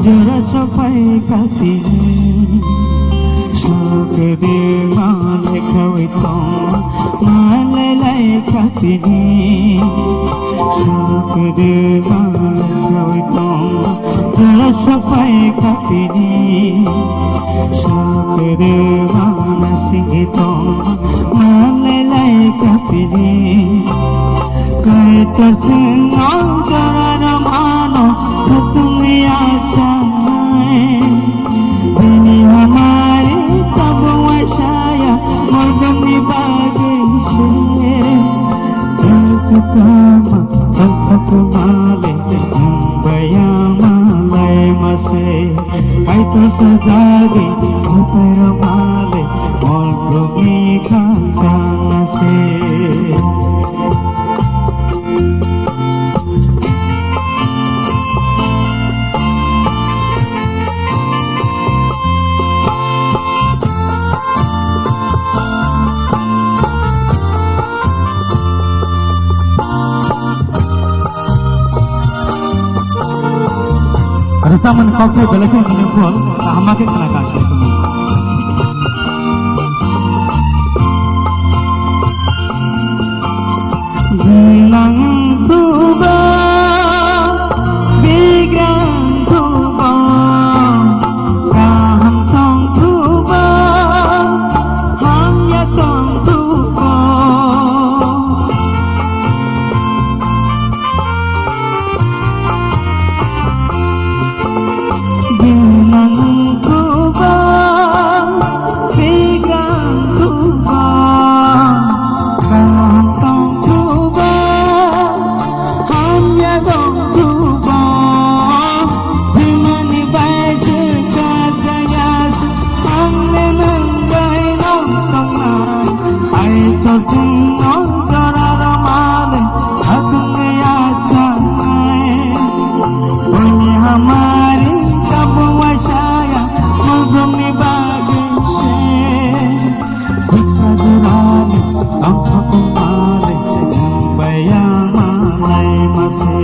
जरा सफाई काती शोक माले खवी तो माले लाई काती शोक माले खवी तो जरा सफाई काती शोक माना सिंगी तो माले लाई काती कई तो सिंगा जरा मानो तुम्हें अच्छा ini हमारे तब वशाया मगनी बागे से जलसकामा जलसकुमाले बया माले मसे आई तो सजागे ऊपर माले और लोगी खाना से Rasa menkauke belaku menyebut amakin kelakan bilang tuba bilang tuba kaham tong tuba hanya tong tuba bilang tuba bilang tuba kaham tong tuba hanya tong tuba dimani baik sekadayas anne mengai nong tangan ai to singong jara ramale atunge acha ini हमारे तब वशाया मगनी बागे से सिक्का जुराने आँखों को मारे बया माले मसे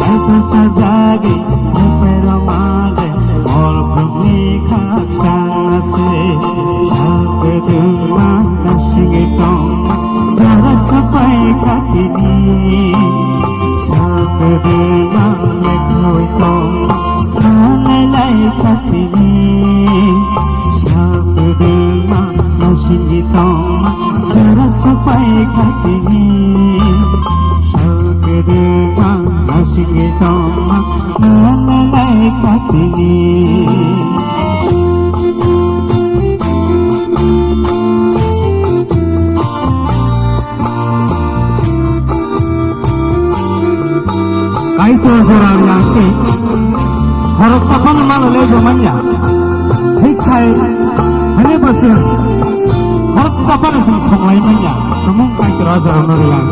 आई तो सजागे ऊपर माले और भूमि खासा से शाप दुमा नशिगे तो जरा सफाई खाती शाप दुमा में कोई तो माले लाई खाती शाप दुमा नशिगे तो जरा सफाई खाती शाप दुमा नशिगे तो माले लाई खाती itu orang yang harus pakai malu lagi manja. Hikai, hanya bersih. Harus pakai semua manja. Semua kan terasa orang yang